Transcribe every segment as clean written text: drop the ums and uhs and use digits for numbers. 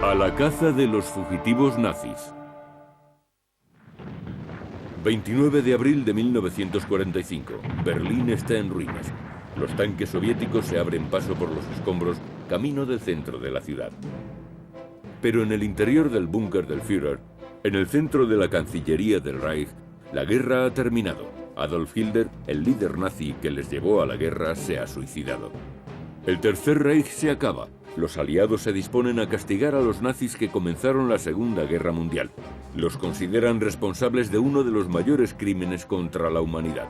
A la caza de los fugitivos nazis. 29 de abril de 1945. Berlín está en ruinas. Los tanques soviéticos se abren paso por los escombros, camino del centro de la ciudad. Pero en el interior del búnker del Führer, en el centro de la Cancillería del Reich, la guerra ha terminado. Adolf Hitler, el líder nazi que les llevó a la guerra, se ha suicidado. El Tercer Reich se acaba. Los aliados se disponen a castigar a los nazis que comenzaron la Segunda Guerra Mundial. Los consideran responsables de uno de los mayores crímenes contra la humanidad.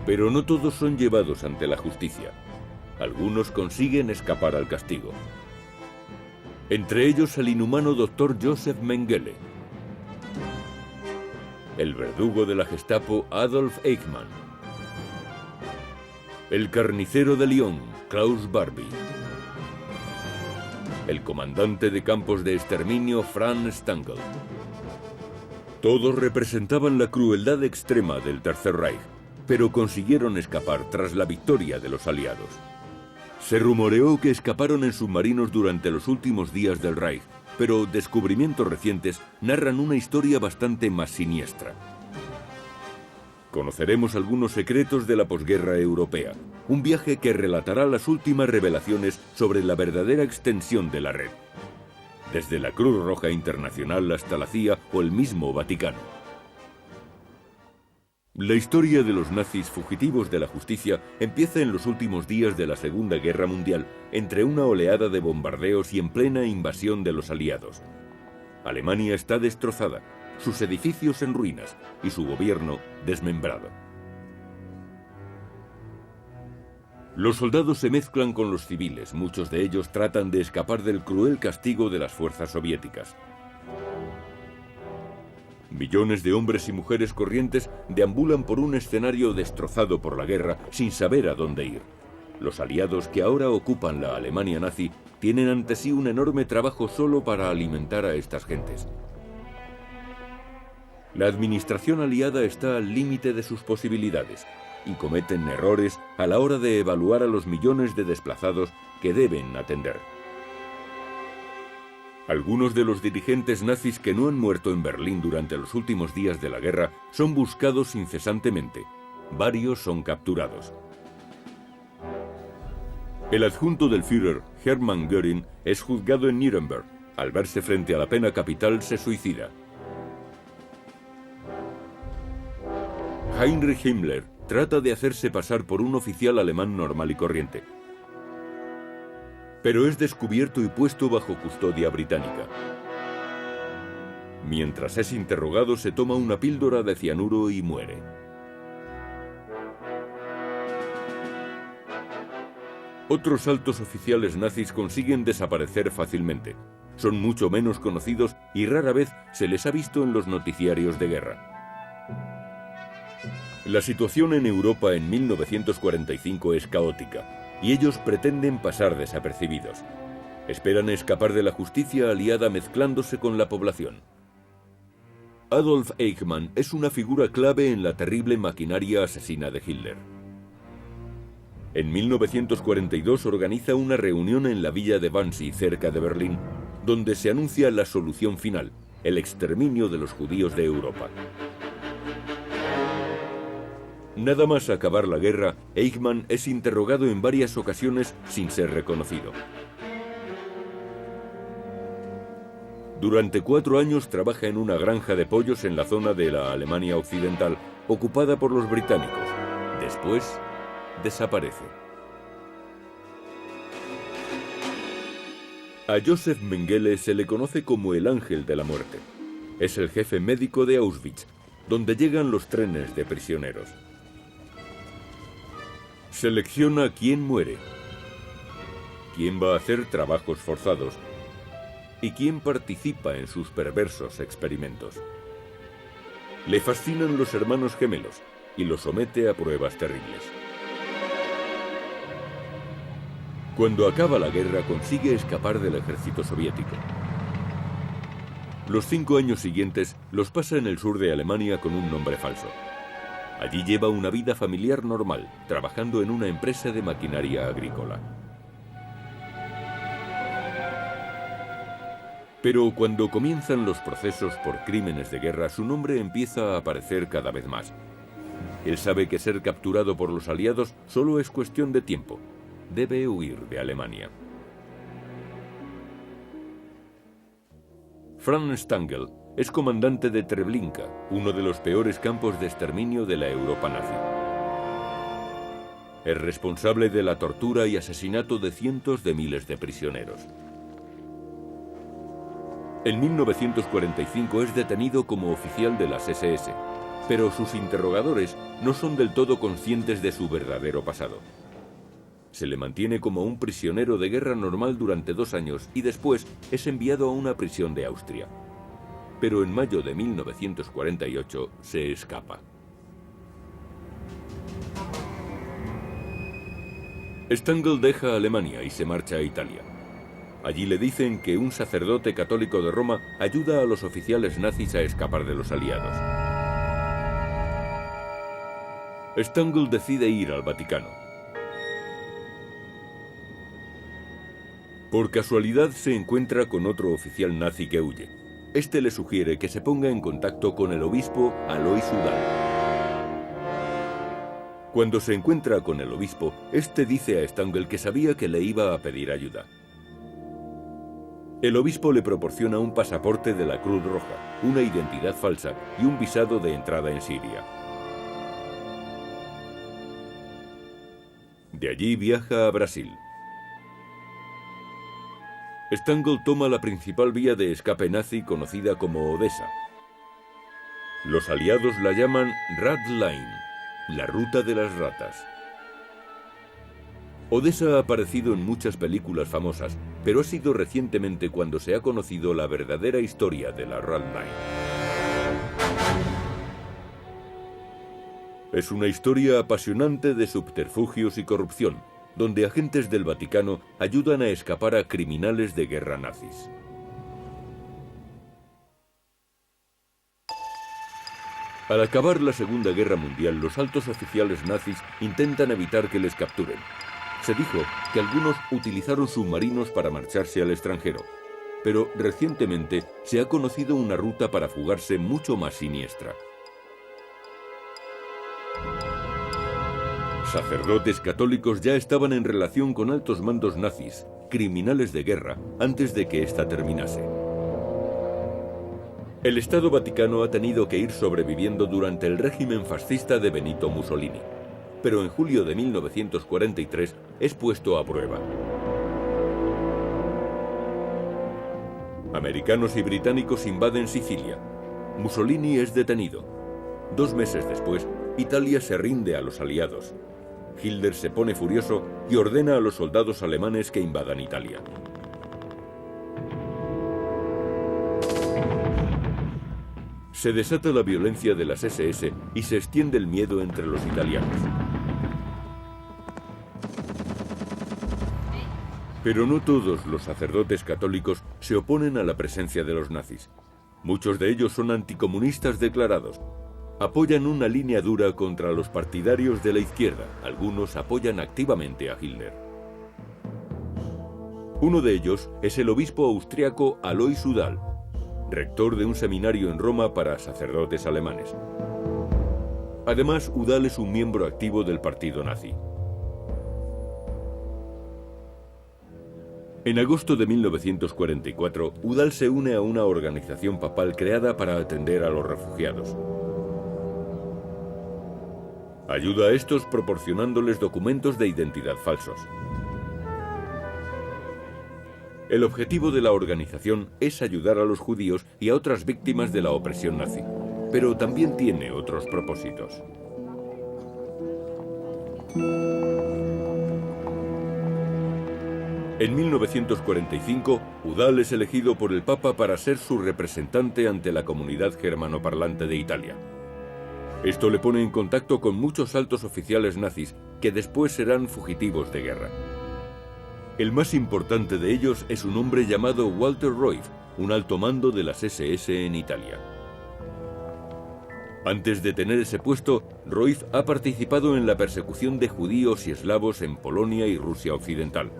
Pero no todos son llevados ante la justicia. Algunos consiguen escapar al castigo. Entre ellos el inhumano Dr. Josef Mengele, el verdugo de la Gestapo Adolf Eichmann, el carnicero de Lyon Klaus Barbie, el comandante de campos de exterminio Franz Stangl. Todos representaban la crueldad extrema del Tercer Reich, pero consiguieron escapar tras la victoria de los aliados. Se rumoreó que escaparon en submarinos durante los últimos días del Reich, pero descubrimientos recientes narran una historia bastante más siniestra. Conoceremos algunos secretos de la posguerra europea, un viaje que relatará las últimas revelaciones sobre la verdadera extensión de la red, desde la Cruz Roja Internacional hasta la CIA o el mismo Vaticano. La historia de los nazis fugitivos de la justicia empieza en los últimos días de la Segunda Guerra Mundial, entre una oleada de bombardeos y en plena invasión de los aliados. Alemania está destrozada, sus edificios en ruinas y su gobierno desmembrado. Los soldados se mezclan con los civiles, muchos de ellos tratan de escapar del cruel castigo de las fuerzas soviéticas. Millones de hombres y mujeres corrientes deambulan por un escenario destrozado por la guerra sin saber a dónde ir. Los aliados que ahora ocupan la Alemania nazi tienen ante sí un enorme trabajo solo para alimentar a estas gentes. La administración aliada está al límite de sus posibilidades y cometen errores a la hora de evaluar a los millones de desplazados que deben atender. Algunos de los dirigentes nazis que no han muerto en Berlín durante los últimos días de la guerra son buscados incesantemente. Varios son capturados. El adjunto del Führer, Hermann Göring, es juzgado en Nuremberg. Al verse frente a la pena capital, se suicida. Heinrich Himmler trata de hacerse pasar por un oficial alemán normal y corriente, pero es descubierto y puesto bajo custodia británica. Mientras es interrogado, se toma una píldora de cianuro y muere. Otros altos oficiales nazis consiguen desaparecer fácilmente. Son mucho menos conocidos y rara vez se les ha visto en los noticiarios de guerra. La situación en Europa en 1945 es caótica, y ellos pretenden pasar desapercibidos. Esperan escapar de la justicia aliada mezclándose con la población. Adolf Eichmann es una figura clave en la terrible maquinaria asesina de Hitler. En 1942 organiza una reunión en la villa de Wannsee, cerca de Berlín, donde se anuncia la solución final, el exterminio de los judíos de Europa. Nada más acabar la guerra, Eichmann es interrogado en varias ocasiones sin ser reconocido. Durante 4 años trabaja en una granja de pollos en la zona de la Alemania Occidental, ocupada por los británicos. Después, desaparece. A Josef Mengele se le conoce como el Ángel de la Muerte. Es el jefe médico de Auschwitz, donde llegan los trenes de prisioneros. Selecciona quién muere, quién va a hacer trabajos forzados y quién participa en sus perversos experimentos. Le fascinan los hermanos gemelos y los somete a pruebas terribles. Cuando acaba la guerra, consigue escapar del ejército soviético. Los 5 años siguientes los pasa en el sur de Alemania con un nombre falso. Allí lleva una vida familiar normal, trabajando en una empresa de maquinaria agrícola. Pero cuando comienzan los procesos por crímenes de guerra, su nombre empieza a aparecer cada vez más. Él sabe que ser capturado por los aliados solo es cuestión de tiempo. Debe huir de Alemania. Franz Stangl es comandante de Treblinka, uno de los peores campos de exterminio de la Europa nazi. Es responsable de la tortura y asesinato de cientos de miles de prisioneros. En 1945 es detenido como oficial de las SS, pero sus interrogadores no son del todo conscientes de su verdadero pasado. Se le mantiene como un prisionero de guerra normal durante 2 años y después es enviado a una prisión de Austria. Pero en mayo de 1948 se escapa. Stangl deja Alemania y se marcha a Italia. Allí le dicen que un sacerdote católico de Roma ayuda a los oficiales nazis a escapar de los aliados. Stangl decide ir al Vaticano. Por casualidad se encuentra con otro oficial nazi que huye. Este le sugiere que se ponga en contacto con el obispo Alois Udall. Cuando se encuentra con el obispo, este dice a Stangl que sabía que le iba a pedir ayuda. El obispo le proporciona un pasaporte de la Cruz Roja, una identidad falsa y un visado de entrada en Siria. De allí viaja a Brasil. Stangl toma la principal vía de escape nazi conocida como Odessa. Los aliados la llaman Rat Line, la ruta de las ratas. Odessa ha aparecido en muchas películas famosas, pero ha sido recientemente cuando se ha conocido la verdadera historia de la Rat Line. Es una historia apasionante de subterfugios y corrupción, donde agentes del Vaticano ayudan a escapar a criminales de guerra nazis. Al acabar la Segunda Guerra Mundial, los altos oficiales nazis intentan evitar que les capturen. Se dijo que algunos utilizaron submarinos para marcharse al extranjero, pero recientemente se ha conocido una ruta para fugarse mucho más siniestra. Sacerdotes católicos ya estaban en relación con altos mandos nazis, criminales de guerra, antes de que esta terminase. El Estado Vaticano ha tenido que ir sobreviviendo durante el régimen fascista de Benito Mussolini, pero en julio de 1943 es puesto a prueba. Americanos y británicos invaden Sicilia. Mussolini es detenido. 2 meses después, Italia se rinde a los aliados. Hitler se pone furioso y ordena a los soldados alemanes que invadan Italia. Se desata la violencia de las SS y se extiende el miedo entre los italianos. Pero no todos los sacerdotes católicos se oponen a la presencia de los nazis. Muchos de ellos son anticomunistas declarados. Apoyan una línea dura contra los partidarios de la izquierda. Algunos apoyan activamente a Hitler. Uno de ellos es el obispo austriaco Alois Udall, rector de un seminario en Roma para sacerdotes alemanes. Además, Udall es un miembro activo del partido nazi. En agosto de 1944, Udall se une a una organización papal creada para atender a los refugiados. Ayuda a estos proporcionándoles documentos de identidad falsos. El objetivo de la organización es ayudar a los judíos y a otras víctimas de la opresión nazi, pero también tiene otros propósitos. En 1945, Udall es elegido por el Papa para ser su representante ante la comunidad germanoparlante de Italia. Esto le pone en contacto con muchos altos oficiales nazis que después serán fugitivos de guerra. El más importante de ellos es un hombre llamado Walter Roif, un alto mando de las SS en Italia. Antes de tener ese puesto, Roif ha participado en la persecución de judíos y eslavos en Polonia y Rusia Occidental.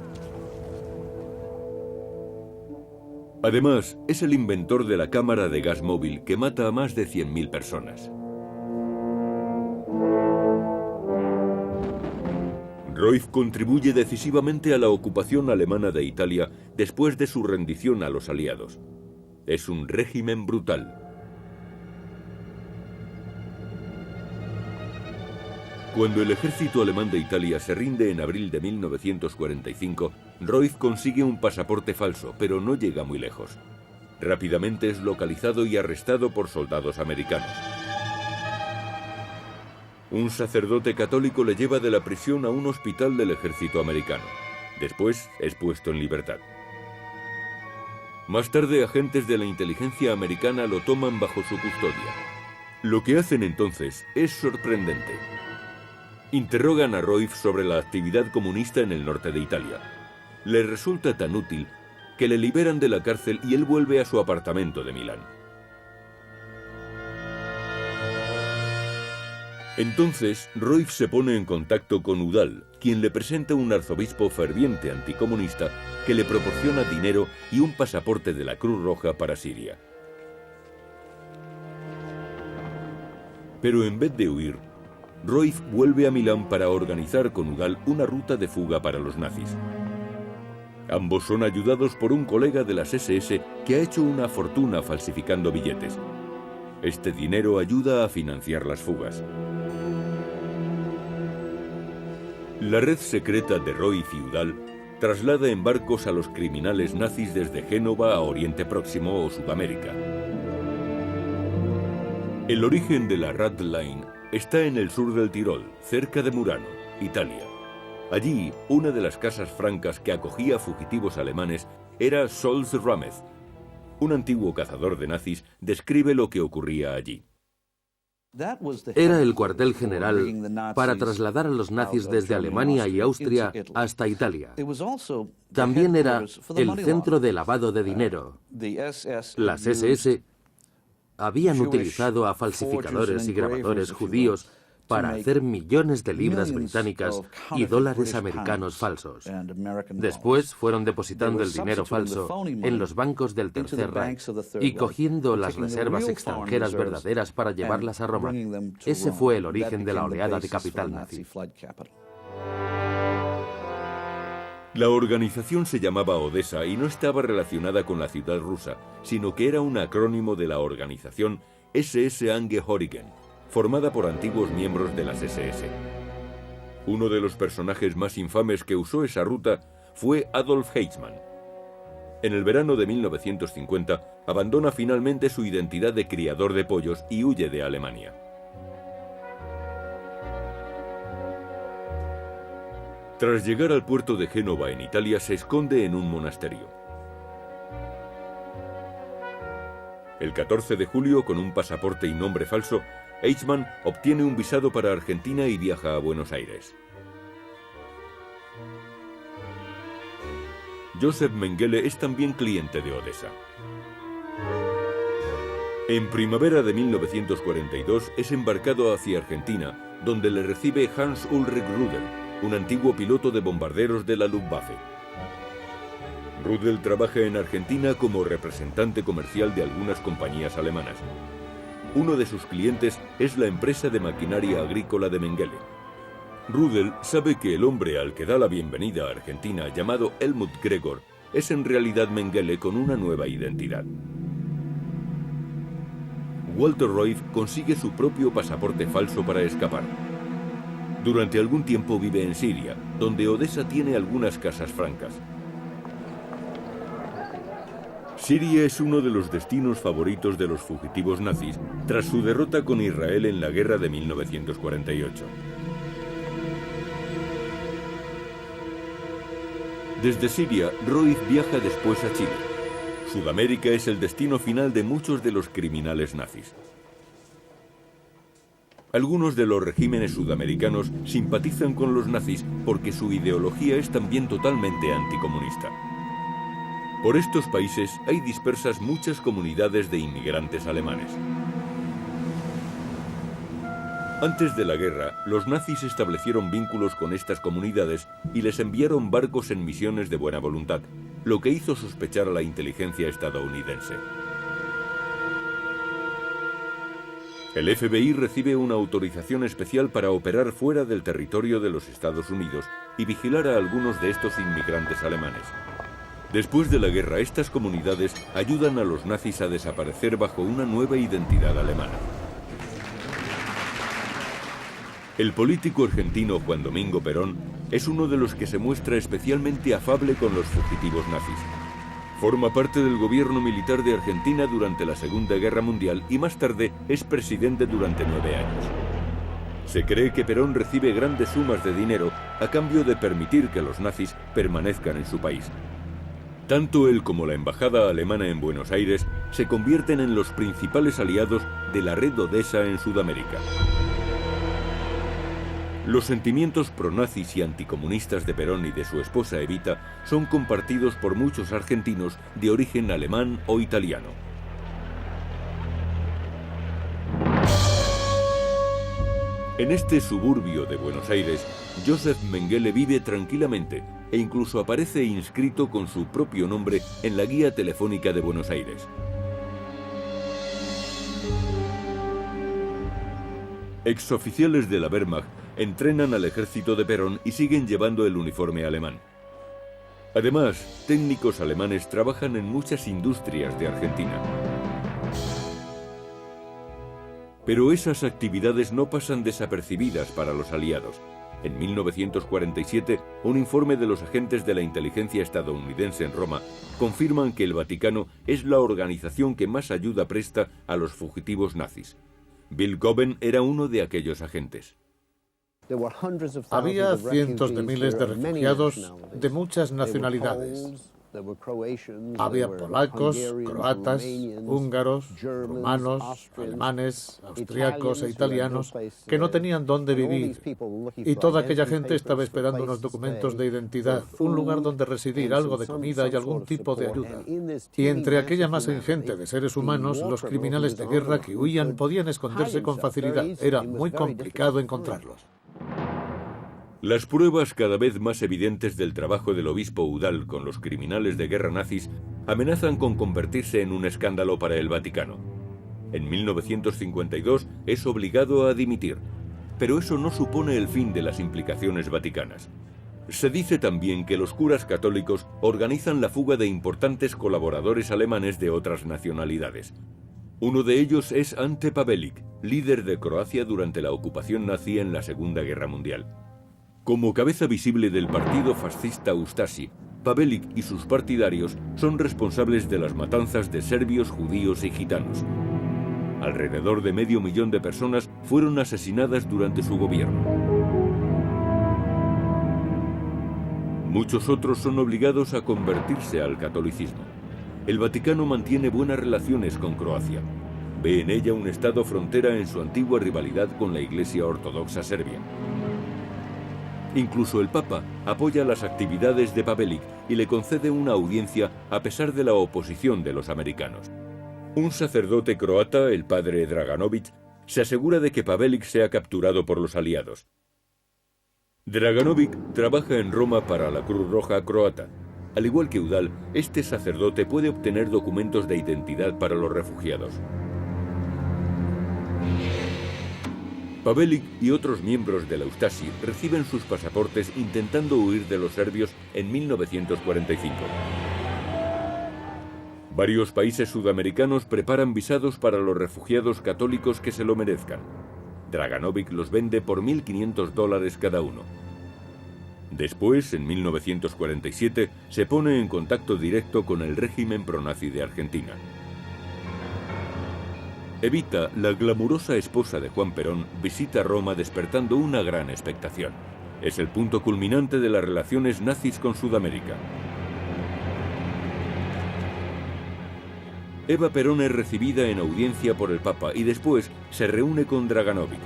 Además, es el inventor de la cámara de gas móvil que mata a más de 100.000 personas. Roif contribuye decisivamente a la ocupación alemana de Italia después de su rendición a los aliados. Es un régimen brutal. Cuando el ejército alemán de Italia se rinde en abril de 1945, Roif consigue un pasaporte falso, pero no llega muy lejos. Rápidamente es localizado y arrestado por soldados americanos. Un sacerdote católico le lleva de la prisión a un hospital del ejército americano. Después es puesto en libertad. Más tarde, agentes de la inteligencia americana lo toman bajo su custodia. Lo que hacen entonces es sorprendente. Interrogan a Roif sobre la actividad comunista en el norte de Italia. Le resulta tan útil que le liberan de la cárcel y él vuelve a su apartamento de Milán. Entonces, Roif se pone en contacto con Udall, quien le presenta un arzobispo ferviente anticomunista que le proporciona dinero y un pasaporte de la Cruz Roja para Siria. Pero en vez de huir, Roif vuelve a Milán para organizar con Udall una ruta de fuga para los nazis. Ambos son ayudados por un colega de las SS que ha hecho una fortuna falsificando billetes. Este dinero ayuda a financiar las fugas. La red secreta de Roif y Udall traslada en barcos a los criminales nazis desde Génova a Oriente Próximo o Sudamérica. El origen de la Rat Line está en el sur del Tirol, cerca de Murano, Italia. Allí, una de las casas francas que acogía fugitivos alemanes era Scholz Ramez. Un antiguo cazador de nazis describe lo que ocurría allí. Era el cuartel general para trasladar a los nazis desde Alemania y Austria hasta Italia. También era el centro de lavado de dinero. Las SS habían utilizado a falsificadores y grabadores judíos para hacer millones de libras británicas y dólares americanos falsos. Después fueron depositando el dinero falso en los bancos del Tercer Reich y cogiendo las reservas extranjeras verdaderas para llevarlas a Roma. Ese fue el origen de la oleada de capital nazi. La organización se llamaba Odessa y no estaba relacionada con la ciudad rusa, sino que era un acrónimo de la organización SS Angehörigen, formada por antiguos miembros de las SS. Uno de los personajes más infames que usó esa ruta fue Adolf Eichmann. En el verano de 1950, abandona finalmente su identidad de criador de pollos y huye de Alemania. Tras llegar al puerto de Génova en Italia, se esconde en un monasterio. El 14 de julio, con un pasaporte y nombre falso, Eichmann obtiene un visado para Argentina y viaja a Buenos Aires. Joseph Mengele es también cliente de Odessa. En primavera de 1942 es embarcado hacia Argentina, donde le recibe Hans Ulrich Rudel, un antiguo piloto de bombarderos de la Luftwaffe. Rudel trabaja en Argentina como representante comercial de algunas compañías alemanas. Uno de sus clientes es la empresa de maquinaria agrícola de Mengele. Rudel sabe que el hombre al que da la bienvenida a Argentina, llamado Helmut Gregor, es en realidad Mengele con una nueva identidad. Walter Roif consigue su propio pasaporte falso para escapar. Durante algún tiempo vive en Siria, donde Odessa tiene algunas casas francas. Siria es uno de los destinos favoritos de los fugitivos nazis tras su derrota con Israel en la guerra de 1948. Desde Siria, Roif viaja después a Chile. Sudamérica es el destino final de muchos de los criminales nazis. Algunos de los regímenes sudamericanos simpatizan con los nazis porque su ideología es también totalmente anticomunista. Por estos países hay dispersas muchas comunidades de inmigrantes alemanes. Antes de la guerra, los nazis establecieron vínculos con estas comunidades y les enviaron barcos en misiones de buena voluntad, lo que hizo sospechar a la inteligencia estadounidense. El FBI recibe una autorización especial para operar fuera del territorio de los Estados Unidos y vigilar a algunos de estos inmigrantes alemanes. Después de la guerra, estas comunidades ayudan a los nazis a desaparecer bajo una nueva identidad alemana. El político argentino Juan Domingo Perón es uno de los que se muestra especialmente afable con los fugitivos nazis. Forma parte del gobierno militar de Argentina durante la Segunda Guerra Mundial y más tarde es presidente durante 9 años. Se cree que Perón recibe grandes sumas de dinero a cambio de permitir que los nazis permanezcan en su país. Tanto él como la embajada alemana en Buenos Aires se convierten en los principales aliados de la red Odessa en Sudamérica. Los sentimientos pronazis y anticomunistas de Perón y de su esposa Evita son compartidos por muchos argentinos de origen alemán o italiano. En este suburbio de Buenos Aires, Joseph Mengele vive tranquilamente e incluso aparece inscrito con su propio nombre en la guía telefónica de Buenos Aires. Exoficiales de la Wehrmacht entrenan al ejército de Perón y siguen llevando el uniforme alemán. Además, técnicos alemanes trabajan en muchas industrias de Argentina. Pero esas actividades no pasan desapercibidas para los aliados. En 1947, un informe de los agentes de la inteligencia estadounidense en Roma confirman que el Vaticano es la organización que más ayuda presta a los fugitivos nazis. Bill Goben era uno de aquellos agentes. Había cientos de miles de refugiados de muchas nacionalidades. Había polacos, croatas, húngaros, rumanos, alemanes, austriacos e italianos que no tenían dónde vivir. Y toda aquella gente estaba esperando unos documentos de identidad, un lugar donde residir, algo de comida y algún tipo de ayuda. Y entre aquella masa ingente de seres humanos, los criminales de guerra que huían podían esconderse con facilidad. Era muy complicado encontrarlos. Las pruebas cada vez más evidentes del trabajo del obispo Udall con los criminales de guerra nazis amenazan con convertirse en un escándalo para el Vaticano. En 1952 es obligado a dimitir, pero eso no supone el fin de las implicaciones vaticanas. Se dice también que los curas católicos organizan la fuga de importantes colaboradores alemanes de otras nacionalidades. Uno de ellos es Ante Pavelić, líder de Croacia durante la ocupación nazi en la Segunda Guerra Mundial. Como cabeza visible del partido fascista Ustaši, Pavelić y sus partidarios son responsables de las matanzas de serbios, judíos y gitanos. Alrededor de 500.000 de personas fueron asesinadas durante su gobierno. Muchos otros son obligados a convertirse al catolicismo. El Vaticano mantiene buenas relaciones con Croacia. Ve en ella un estado frontera en su antigua rivalidad con la Iglesia Ortodoxa serbia. Incluso el Papa apoya las actividades de Pavelić y le concede una audiencia a pesar de la oposición de los americanos. Un sacerdote croata, el padre Draganović, se asegura de que Pavelić sea capturado por los aliados. Draganović trabaja en Roma para la Cruz Roja croata. Al igual que Udall, este sacerdote puede obtener documentos de identidad para los refugiados. Pavelić y otros miembros de la Ustaši reciben sus pasaportes intentando huir de los serbios en 1945. Varios países sudamericanos preparan visados para los refugiados católicos que se lo merezcan. Draganović los vende por $1.500 cada uno. Después, en 1947, se pone en contacto directo con el régimen pronazi de Argentina. Evita, la glamurosa esposa de Juan Perón, visita Roma despertando una gran expectación. Es el punto culminante de las relaciones nazis con Sudamérica. Eva Perón es recibida en audiencia por el Papa y después se reúne con Draganović.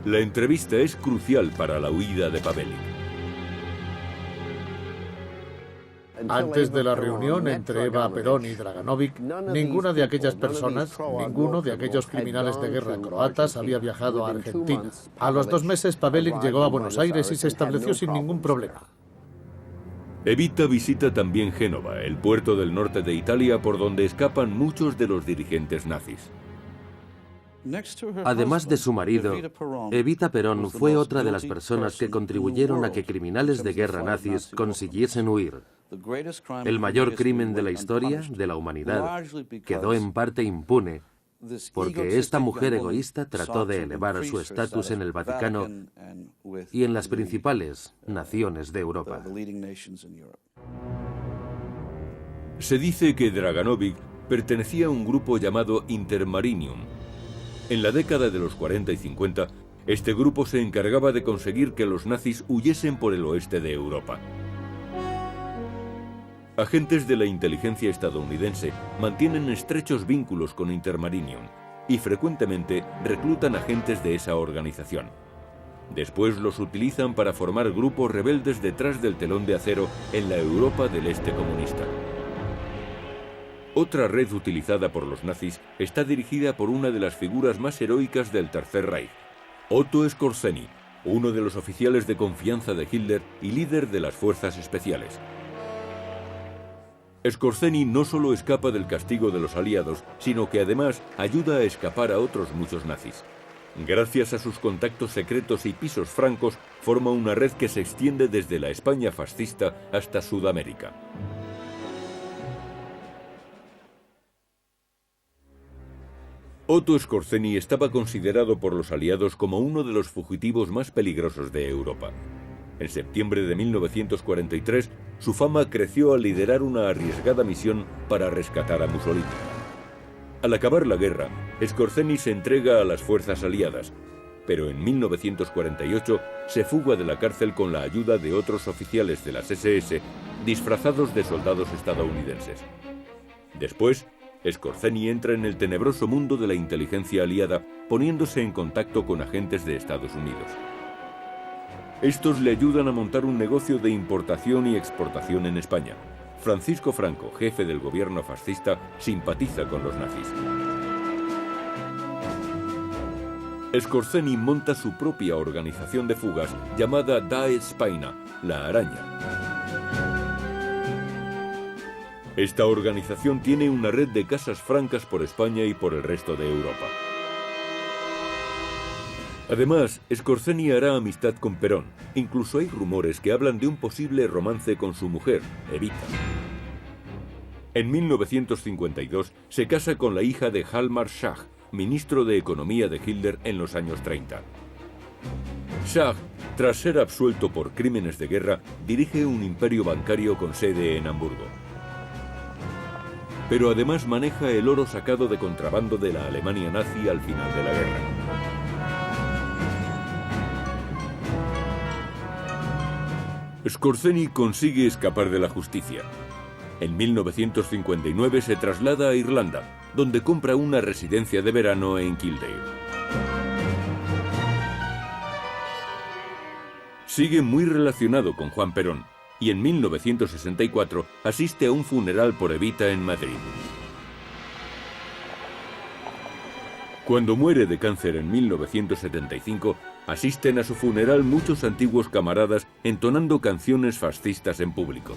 La entrevista es crucial para la huida de Pavelić. Antes de la reunión entre Eva Perón y Draganović, ninguna de aquellas personas, ninguno de aquellos criminales de guerra croatas había viajado a Argentina. A los 2 meses, Pavelić llegó a Buenos Aires y se estableció sin ningún problema. Evita visita también Génova, el puerto del norte de Italia por donde escapan muchos de los dirigentes nazis. Además de su marido, Evita Perón fue otra de las personas que contribuyeron a que criminales de guerra nazis consiguiesen huir. El mayor crimen de la historia, de la humanidad, quedó en parte impune, porque esta mujer egoísta trató de elevar su estatus en el Vaticano y en las principales naciones de Europa. Se dice que Draganovic pertenecía a un grupo llamado Intermarinium. En la década de los 40 y 50, este grupo se encargaba de conseguir que los nazis huyesen por el oeste de Europa. Agentes de la inteligencia estadounidense mantienen estrechos vínculos con Intermarinium y frecuentemente reclutan agentes de esa organización. Después los utilizan para formar grupos rebeldes detrás del telón de acero en la Europa del Este comunista. Otra red utilizada por los nazis está dirigida por una de las figuras más heroicas del Tercer Reich, Otto Skorzeny, uno de los oficiales de confianza de Hitler y líder de las fuerzas especiales. Skorzeny no solo escapa del castigo de los aliados, sino que además ayuda a escapar a otros muchos nazis. Gracias a sus contactos secretos y pisos francos, forma una red que se extiende desde la España fascista hasta Sudamérica. Otto Skorzeny estaba considerado por los aliados como uno de los fugitivos más peligrosos de Europa. En septiembre de 1943, su fama creció al liderar una arriesgada misión para rescatar a Mussolini. Al acabar la guerra, Skorzeny se entrega a las fuerzas aliadas, pero en 1948 se fuga de la cárcel con la ayuda de otros oficiales de las SS disfrazados de soldados estadounidenses. Después, Skorzeny entra en el tenebroso mundo de la inteligencia aliada, poniéndose en contacto con agentes de Estados Unidos. Estos le ayudan a montar un negocio de importación y exportación en España. Francisco Franco, jefe del gobierno fascista, simpatiza con los nazis. Skorzeny monta su propia organización de fugas llamada Die Spina, la araña. Esta organización tiene una red de casas francas por España y por el resto de Europa. Además, Skorzeny hará amistad con Perón. Incluso hay rumores que hablan de un posible romance con su mujer, Evita. En 1952 se casa con la hija de Hjalmar Schacht, ministro de Economía de Hitler en los años 30. Schacht, tras ser absuelto por crímenes de guerra, dirige un imperio bancario con sede en Hamburgo. Pero además maneja el oro sacado de contrabando de la Alemania nazi al final de la guerra. Skorzeny consigue escapar de la justicia. En 1959 se traslada a Irlanda, donde compra una residencia de verano en Kildare. Sigue muy relacionado con Juan Perón y en 1964 asiste a un funeral por Evita en Madrid. Cuando muere de cáncer en 1975, asisten a su funeral muchos antiguos camaradas entonando canciones fascistas en público.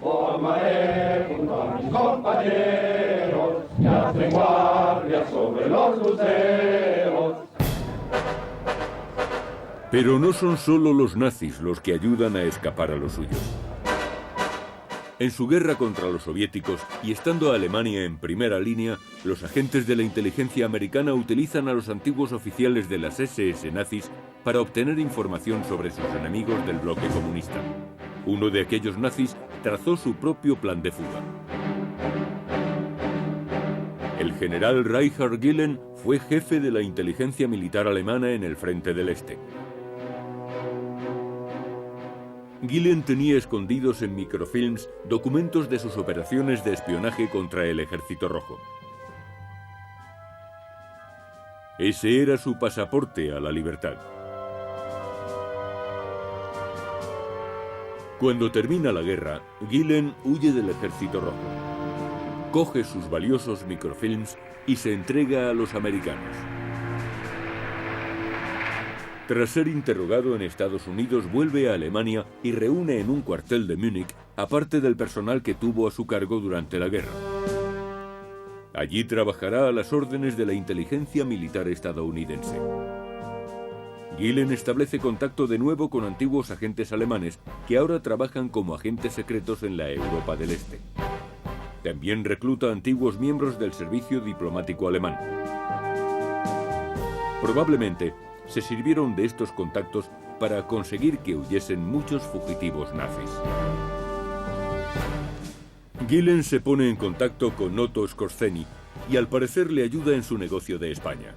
Formaré junto a mis compañeros que hacen guardia sobre los luceros. Pero no son solo los nazis los que ayudan a escapar a los suyos. En su guerra contra los soviéticos y estando Alemania en primera línea, los agentes de la inteligencia americana utilizan a los antiguos oficiales de las SS nazis para obtener información sobre sus enemigos del bloque comunista. Uno de aquellos nazis trazó su propio plan de fuga. El general Reinhard Gillen fue jefe de la inteligencia militar alemana en el Frente del Este. Gillen tenía escondidos en microfilms documentos de sus operaciones de espionaje contra el Ejército Rojo. Ese era su pasaporte a la libertad. Cuando termina la guerra, Gillen huye del Ejército Rojo. Coge sus valiosos microfilms y se entrega a los americanos. Tras ser interrogado en Estados Unidos, vuelve a Alemania y reúne en un cuartel de Múnich a parte del personal que tuvo a su cargo durante la guerra. Allí trabajará a las órdenes de la inteligencia militar estadounidense. Gillen establece contacto de nuevo con antiguos agentes alemanes que ahora trabajan como agentes secretos en la Europa del Este. También recluta antiguos miembros del servicio diplomático alemán. Probablemente se sirvieron de estos contactos para conseguir que huyesen muchos fugitivos nazis. Gillen se pone en contacto con Otto Skorzeny y al parecer le ayuda en su negocio de España.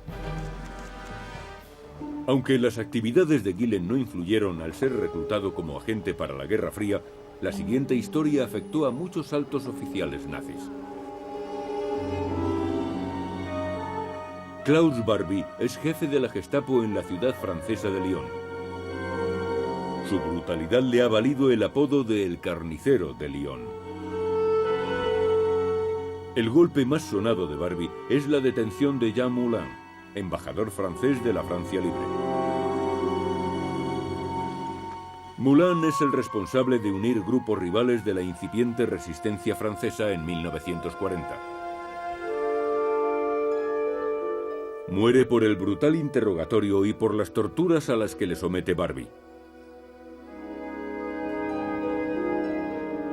Aunque las actividades de Gillen no influyeron al ser reclutado como agente para la Guerra Fría, la siguiente historia afectó a muchos altos oficiales nazis. Klaus Barbie es jefe de la Gestapo en la ciudad francesa de Lyon. Su brutalidad le ha valido el apodo de El Carnicero de Lyon. El golpe más sonado de Barbie es la detención de Jean Moulin, embajador francés de la Francia Libre. Moulin es el responsable de unir grupos rivales de la incipiente resistencia francesa en 1940. Muere por el brutal interrogatorio y por las torturas a las que le somete Barbie.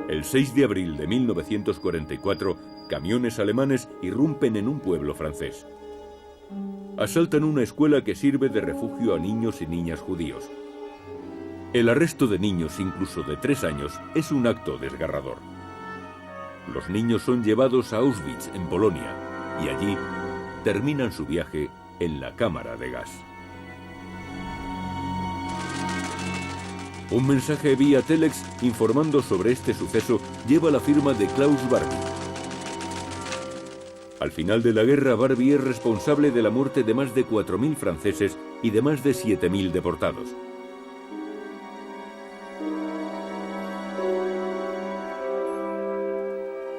El 6 de abril de 1944, camiones alemanes irrumpen en un pueblo francés. Asaltan una escuela que sirve de refugio a niños y niñas judíos. El arresto de niños, incluso de 3 años, es un acto desgarrador. Los niños son llevados a Auschwitz, en Polonia, y allí terminan su viaje en la cámara de gas. Un mensaje vía Telex informando sobre este suceso lleva la firma de Klaus Barbie. Al final de la guerra, Barbie es responsable de la muerte de más de 4.000 franceses y de más de 7.000 deportados.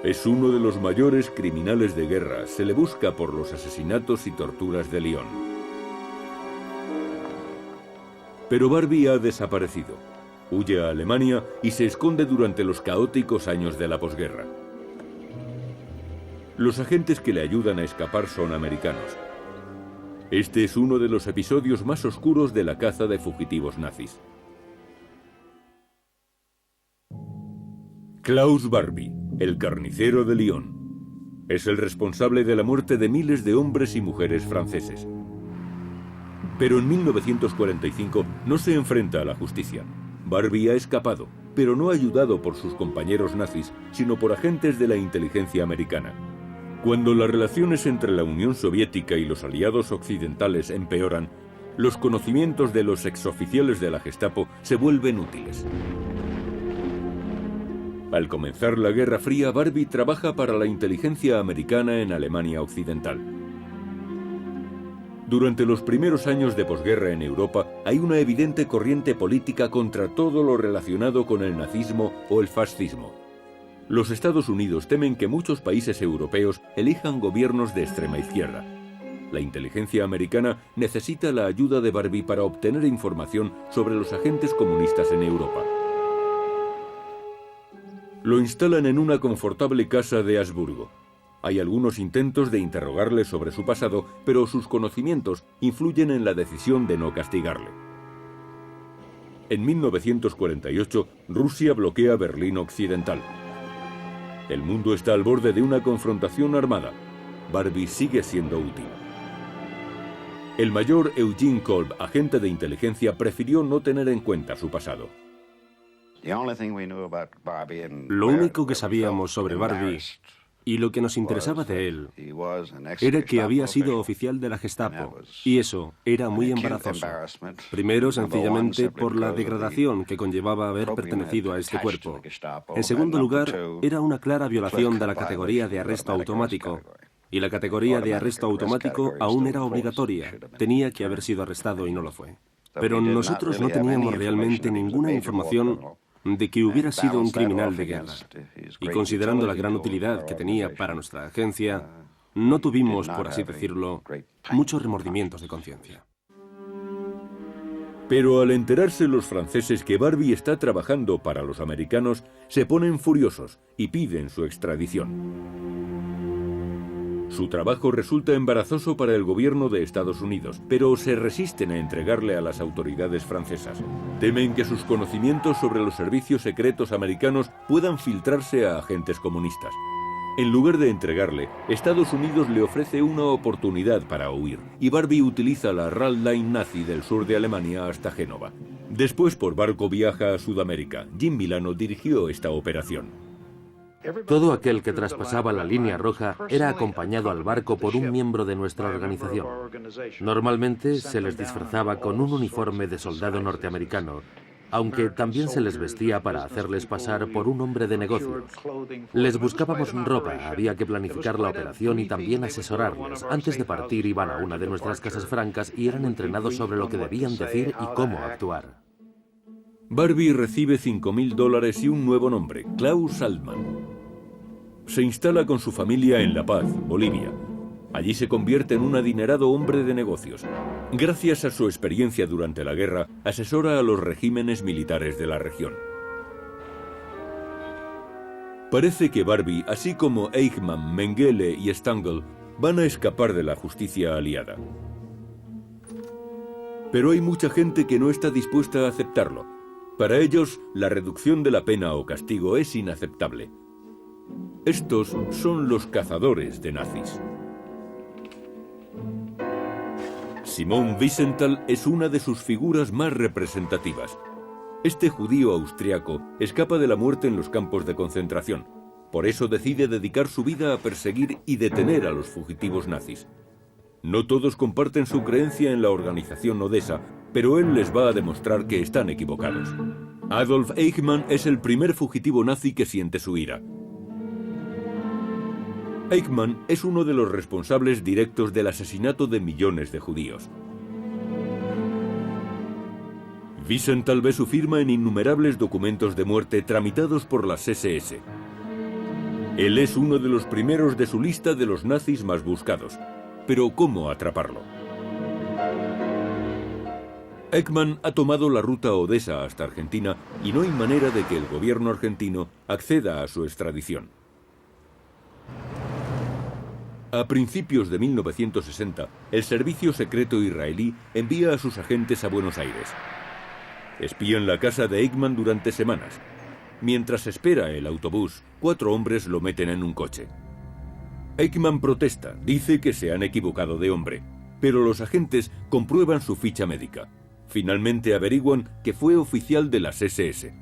Es uno de los mayores criminales de guerra. Se le busca por los asesinatos y torturas de Lyon. Pero Barbie ha desaparecido. Huye a Alemania y se esconde durante los caóticos años de la posguerra. Los agentes que le ayudan a escapar son americanos. Este es uno de los episodios más oscuros de la caza de fugitivos nazis. Klaus Barbie, el carnicero de Lyon, es el responsable de la muerte de miles de hombres y mujeres franceses. Pero en 1945 no se enfrenta a la justicia. Barbie ha escapado, pero no ayudado por sus compañeros nazis, sino por agentes de la inteligencia americana. Cuando las relaciones entre la Unión Soviética y los aliados occidentales empeoran, los conocimientos de los exoficiales de la Gestapo se vuelven útiles. Al comenzar la Guerra Fría, Barbie trabaja para la inteligencia americana en Alemania Occidental. Durante los primeros años de posguerra en Europa, hay una evidente corriente política contra todo lo relacionado con el nazismo o el fascismo. Los Estados Unidos temen que muchos países europeos elijan gobiernos de extrema izquierda. La inteligencia americana necesita la ayuda de Barbie para obtener información sobre los agentes comunistas en Europa. Lo instalan en una confortable casa de Habsburgo. Hay algunos intentos de interrogarle sobre su pasado, pero sus conocimientos influyen en la decisión de no castigarle. En 1948, Rusia bloquea Berlín Occidental. El mundo está al borde de una confrontación armada. Barbie sigue siendo útil. El mayor Eugene Kolb, agente de inteligencia, prefirió no tener en cuenta su pasado. Lo único que sabíamos sobre Barbie y lo que nos interesaba de él era que había sido oficial de la Gestapo, y eso era muy embarazoso. Primero, sencillamente, por la degradación que conllevaba haber pertenecido a este cuerpo. En segundo lugar, era una clara violación de la categoría de arresto automático. Y la categoría de arresto automático aún era obligatoria. Tenía que haber sido arrestado y no lo fue. Pero nosotros no teníamos realmente ninguna información de que hubiera sido un criminal de guerra. Y considerando la gran utilidad que tenía para nuestra agencia, no tuvimos, por así decirlo, muchos remordimientos de conciencia. Pero al enterarse los franceses que Barbie está trabajando para los americanos, se ponen furiosos y piden su extradición. Su trabajo resulta embarazoso para el gobierno de Estados Unidos, pero se resisten a entregarle a las autoridades francesas. Temen que sus conocimientos sobre los servicios secretos americanos puedan filtrarse a agentes comunistas. En lugar de entregarle, Estados Unidos le ofrece una oportunidad para huir, y Barbie utiliza la Ral Line nazi del sur de Alemania hasta Génova. Después por barco viaja a Sudamérica. Jim Milano dirigió esta operación. Todo aquel que traspasaba la línea roja era acompañado al barco por un miembro de nuestra organización. Normalmente se les disfrazaba con un uniforme de soldado norteamericano, aunque también se les vestía para hacerles pasar por un hombre de negocios. Les buscábamos ropa, había que planificar la operación y también asesorarles. Antes de partir iban a una de nuestras casas francas y eran entrenados sobre lo que debían decir y cómo actuar. Barbie recibe $5.000 y un nuevo nombre, Klaus Altman. Se instala con su familia en La Paz, Bolivia. Allí se convierte en un adinerado hombre de negocios. Gracias a su experiencia durante la guerra, asesora a los regímenes militares de la región. Parece que Barbie, así como Eichmann, Mengele y Stangl, van a escapar de la justicia aliada. Pero hay mucha gente que no está dispuesta a aceptarlo. Para ellos, la reducción de la pena o castigo es inaceptable. Estos son los cazadores de nazis. Simon Wiesenthal es una de sus figuras más representativas. Este judío austriaco escapa de la muerte en los campos de concentración. Por eso decide dedicar su vida a perseguir y detener a los fugitivos nazis. No todos comparten su creencia en la organización Odessa, pero él les va a demostrar que están equivocados. Adolf Eichmann es el primer fugitivo nazi que siente su ira. Eichmann es uno de los responsables directos del asesinato de millones de judíos. Wiesenthal ve su firma en innumerables documentos de muerte tramitados por las SS. Él es uno de los primeros de su lista de los nazis más buscados. Pero ¿cómo atraparlo? Eichmann ha tomado la ruta Odessa hasta Argentina y no hay manera de que el gobierno argentino acceda a su extradición. A principios de 1960, el servicio secreto israelí envía a sus agentes a Buenos Aires. Espían la casa de Eichmann durante semanas. Mientras espera el autobús, 4 hombres lo meten en un coche. Eichmann protesta, dice que se han equivocado de hombre, pero los agentes comprueban su ficha médica. Finalmente averiguan que fue oficial de las SS.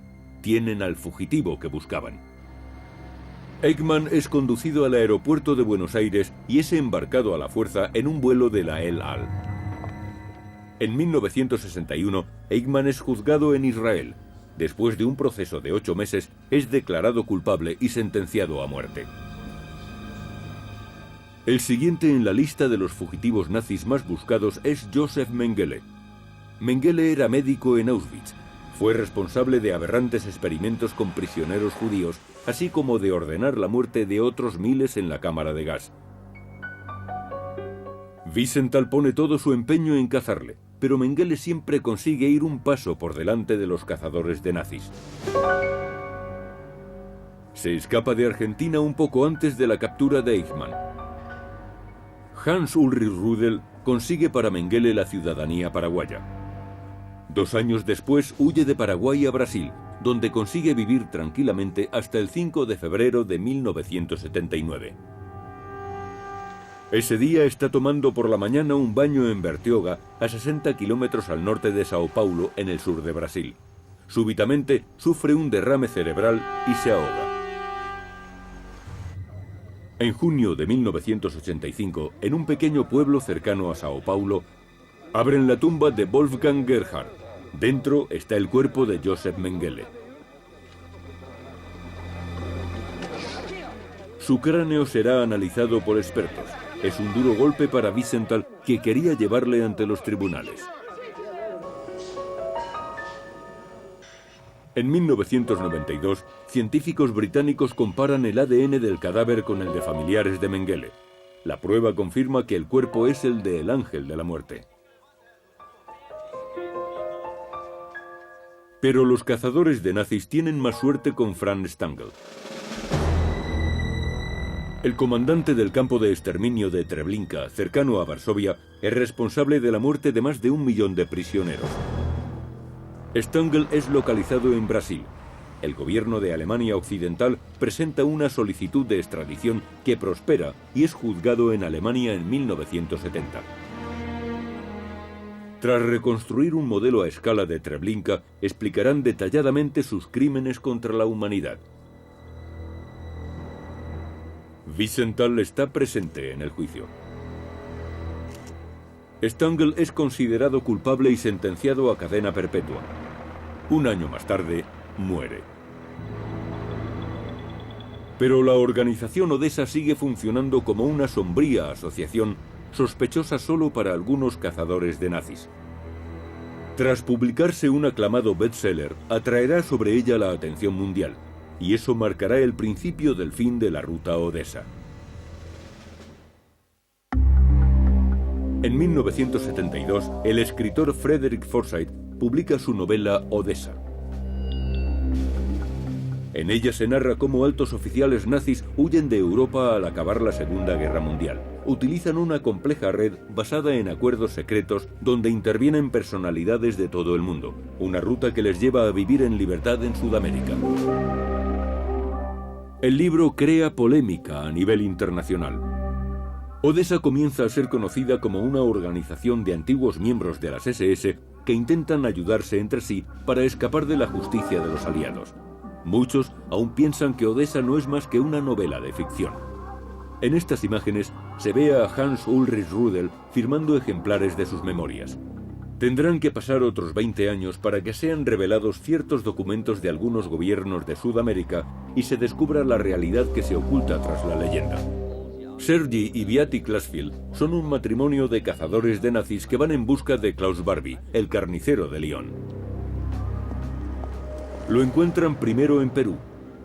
Tienen al fugitivo que buscaban. Eichmann es conducido al aeropuerto de Buenos Aires y es embarcado a la fuerza en un vuelo de la El Al. En 1961, Eichmann es juzgado en Israel. Después de un proceso de 8 meses, es declarado culpable y sentenciado a muerte. El siguiente en la lista de los fugitivos nazis más buscados es Josef Mengele. Mengele era médico en Auschwitz. Fue responsable de aberrantes experimentos con prisioneros judíos, así como de ordenar la muerte de otros miles en la cámara de gas. Wiesenthal pone todo su empeño en cazarle, pero Mengele siempre consigue ir un paso por delante de los cazadores de nazis. Se escapa de Argentina un poco antes de la captura de Eichmann. Hans Ulrich Rudel consigue para Mengele la ciudadanía paraguaya. 2 años después huye de Paraguay a Brasil, donde consigue vivir tranquilamente hasta el 5 de febrero de 1979. Ese día está tomando por la mañana un baño en Bertioga, a 60 kilómetros al norte de Sao Paulo, en el sur de Brasil. Súbitamente sufre un derrame cerebral y se ahoga. En junio de 1985, en un pequeño pueblo cercano a Sao Paulo, abren la tumba de Wolfgang Gerhard. Dentro está el cuerpo de Josef Mengele. Su cráneo será analizado por expertos. Es un duro golpe para Wiesenthal, que quería llevarle ante los tribunales. En 1992, científicos británicos comparan el ADN del cadáver con el de familiares de Mengele. La prueba confirma que el cuerpo es el del ángel de la muerte. Pero los cazadores de nazis tienen más suerte con Franz Stangl. El comandante del campo de exterminio de Treblinka, cercano a Varsovia, es responsable de la muerte de más de 1 millón de prisioneros. Stangl es localizado en Brasil. El gobierno de Alemania Occidental presenta una solicitud de extradición que prospera y es juzgado en Alemania en 1970. Tras reconstruir un modelo a escala de Treblinka, explicarán detalladamente sus crímenes contra la humanidad. Wiesenthal está presente en el juicio. Stangl es considerado culpable y sentenciado a cadena perpetua. 1 año más tarde, muere. Pero la organización Odessa sigue funcionando como una sombría asociación sospechosa solo para algunos cazadores de nazis. Tras publicarse un aclamado bestseller, atraerá sobre ella la atención mundial, y eso marcará el principio del fin de la ruta Odessa. En 1972, el escritor Frederick Forsyth publica su novela Odessa. En ella se narra cómo altos oficiales nazis huyen de Europa al acabar la Segunda Guerra Mundial. Utilizan una compleja red basada en acuerdos secretos donde intervienen personalidades de todo el mundo. Una ruta que les lleva a vivir en libertad en Sudamérica. El libro crea polémica a nivel internacional. Odessa comienza a ser conocida como una organización de antiguos miembros de las SS que intentan ayudarse entre sí para escapar de la justicia de los aliados. Muchos aún piensan que Odessa no es más que una novela de ficción. En estas imágenes se ve a Hans Ulrich Rudel firmando ejemplares de sus memorias. Tendrán que pasar otros 20 años para que sean revelados ciertos documentos de algunos gobiernos de Sudamérica y se descubra la realidad que se oculta tras la leyenda. Sergi y Beaty Klasfield son un matrimonio de cazadores de nazis que van en busca de Klaus Barbie, el carnicero de Lyon. Lo encuentran primero en Perú,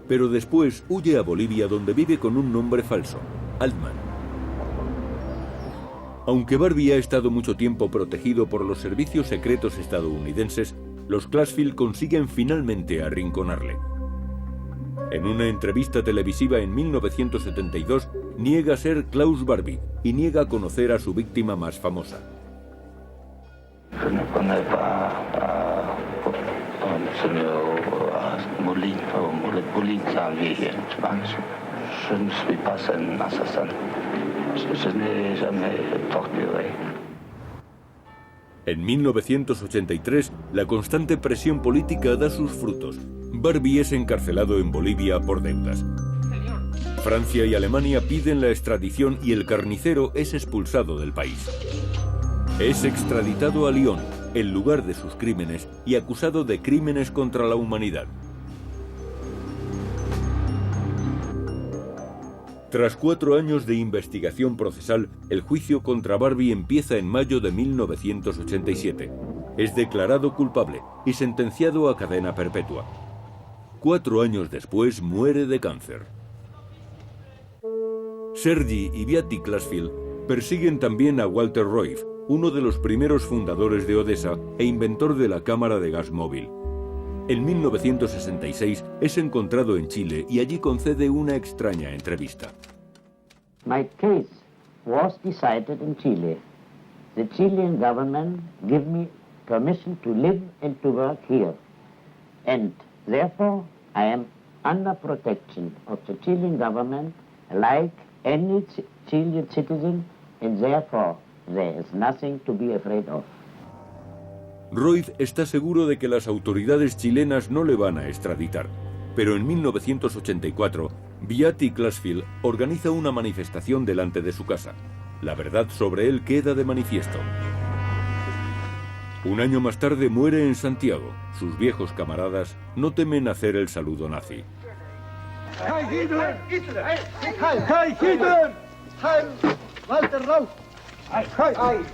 pero después huye a Bolivia donde vive con un nombre falso, Altman. Aunque Barbie ha estado mucho tiempo protegido por los servicios secretos estadounidenses, los Klasfield consiguen finalmente arrinconarle. En una entrevista televisiva en 1972, niega ser Klaus Barbie y niega conocer a su víctima más famosa. En 1983, la constante presión política da sus frutos. Barbie es encarcelado en Bolivia por deudas. Francia y Alemania piden la extradición y el carnicero es expulsado del país. Es extraditado a Lyon, el lugar de sus crímenes, y acusado de crímenes contra la humanidad. Tras 4 años de investigación procesal, el juicio contra Barbie empieza en mayo de 1987. Es declarado culpable y sentenciado a cadena perpetua. 4 años después muere de cáncer. Sergi y Beaty Klasfield persiguen también a Walter Roif, uno de los primeros fundadores de Odessa e inventor de la cámara de gas móvil. En 1966 es encontrado en Chile y allí concede una extraña entrevista. My case was decided in Chile. The Chilean government gave me permission to live and to work here. And therefore I am under protection of the Chilean government like any Chilean citizen, and therefore there is nothing to be afraid of. Roif está seguro de que las autoridades chilenas no le van a extraditar, pero en 1984, Beaty Klasfield organiza una manifestación delante de su casa. La verdad sobre él queda de manifiesto. Un año más tarde muere en Santiago. Sus viejos camaradas no temen hacer el saludo nazi. Heil Hitler! Heil Hitler! Heil Walter Roif! Heil!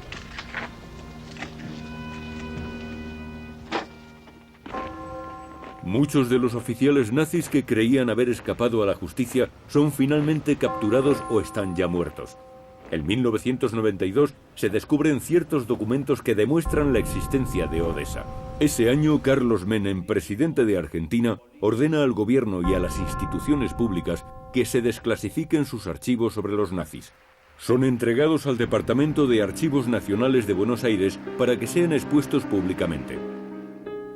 Muchos de los oficiales nazis que creían haber escapado a la justicia son finalmente capturados o están ya muertos. En 1992 se descubren ciertos documentos que demuestran la existencia de Odessa. Ese año, Carlos Menem, presidente de Argentina, ordena al gobierno y a las instituciones públicas que se desclasifiquen sus archivos sobre los nazis. Son entregados al Departamento de Archivos Nacionales de Buenos Aires para que sean expuestos públicamente.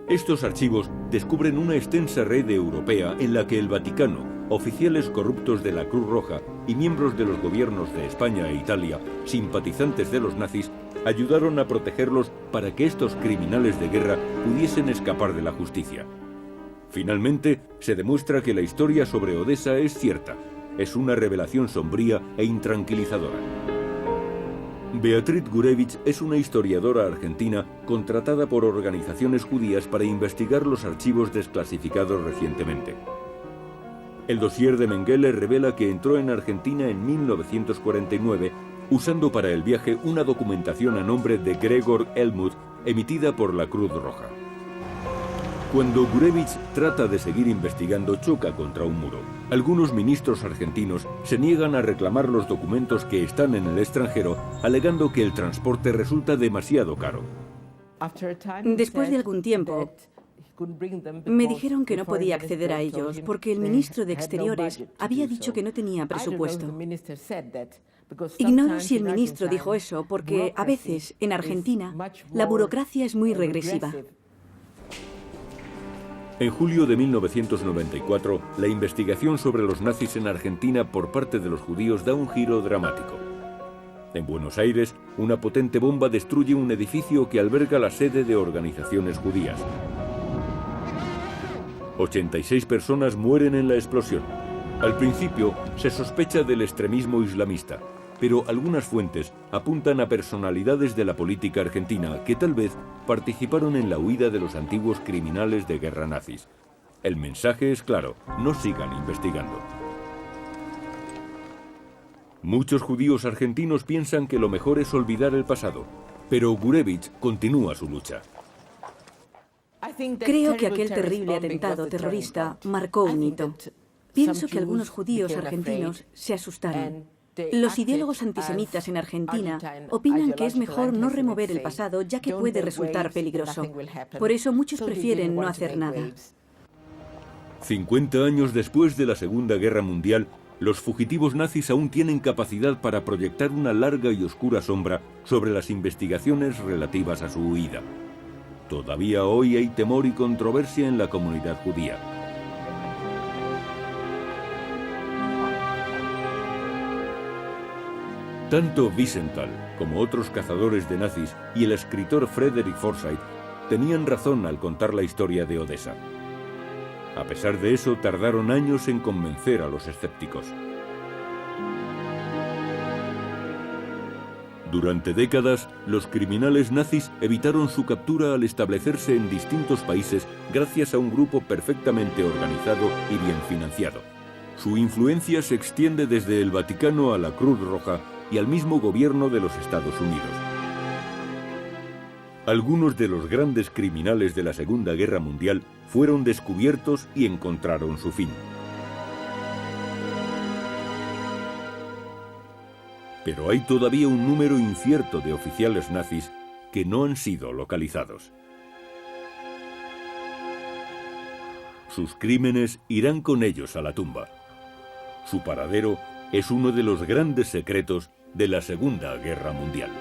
Estos archivos descubren una extensa red europea en la que el Vaticano, oficiales corruptos de la Cruz Roja y miembros de los gobiernos de España e Italia, simpatizantes de los nazis, ayudaron a protegerlos para que estos criminales de guerra pudiesen escapar de la justicia. Finalmente, se demuestra que la historia sobre Odessa es cierta. Es una revelación sombría e intranquilizadora. Beatriz Gurevich es una historiadora argentina contratada por organizaciones judías para investigar los archivos desclasificados recientemente. El dossier de Mengele revela que entró en Argentina en 1949 usando para el viaje una documentación a nombre de Gregor Helmuth emitida por la Cruz Roja. Cuando Gurevich trata de seguir investigando, choca contra un muro. Algunos ministros argentinos se niegan a reclamar los documentos que están en el extranjero, alegando que el transporte resulta demasiado caro. Después de algún tiempo, me dijeron que no podía acceder a ellos porque el ministro de Exteriores había dicho que no tenía presupuesto. Ignoro si el ministro dijo eso porque a veces, en Argentina, la burocracia es muy regresiva. En julio de 1994, la investigación sobre los nazis en Argentina por parte de los judíos da un giro dramático. En Buenos Aires, una potente bomba destruye un edificio que alberga la sede de organizaciones judías. 86 personas mueren en la explosión. Al principio, se sospecha del extremismo islamista, pero algunas fuentes apuntan a personalidades de la política argentina que tal vez participaron en la huida de los antiguos criminales de guerra nazis. El mensaje es claro: no sigan investigando. Muchos judíos argentinos piensan que lo mejor es olvidar el pasado, pero Gurevich continúa su lucha. Creo que aquel terrible atentado terrorista marcó un hito. Pienso que algunos judíos argentinos se asustaron. Los ideólogos antisemitas en Argentina opinan que es mejor no remover el pasado ya que puede resultar peligroso. Por eso muchos prefieren no hacer nada. 50 años después de la Segunda Guerra Mundial, los fugitivos nazis aún tienen capacidad para proyectar una larga y oscura sombra sobre las investigaciones relativas a su huida. Todavía hoy hay temor y controversia en la comunidad judía. Tanto Wiesenthal como otros cazadores de nazis y el escritor Frederick Forsyth tenían razón al contar la historia de Odessa. A pesar de eso, tardaron años en convencer a los escépticos. Durante décadas, los criminales nazis evitaron su captura al establecerse en distintos países gracias a un grupo perfectamente organizado y bien financiado. Su influencia se extiende desde el Vaticano a la Cruz Roja y al mismo gobierno de los Estados Unidos. Algunos de los grandes criminales de la Segunda Guerra Mundial fueron descubiertos y encontraron su fin. Pero hay todavía un número incierto de oficiales nazis que no han sido localizados. Sus crímenes irán con ellos a la tumba. Su paradero es uno de los grandes secretos de la Segunda Guerra Mundial.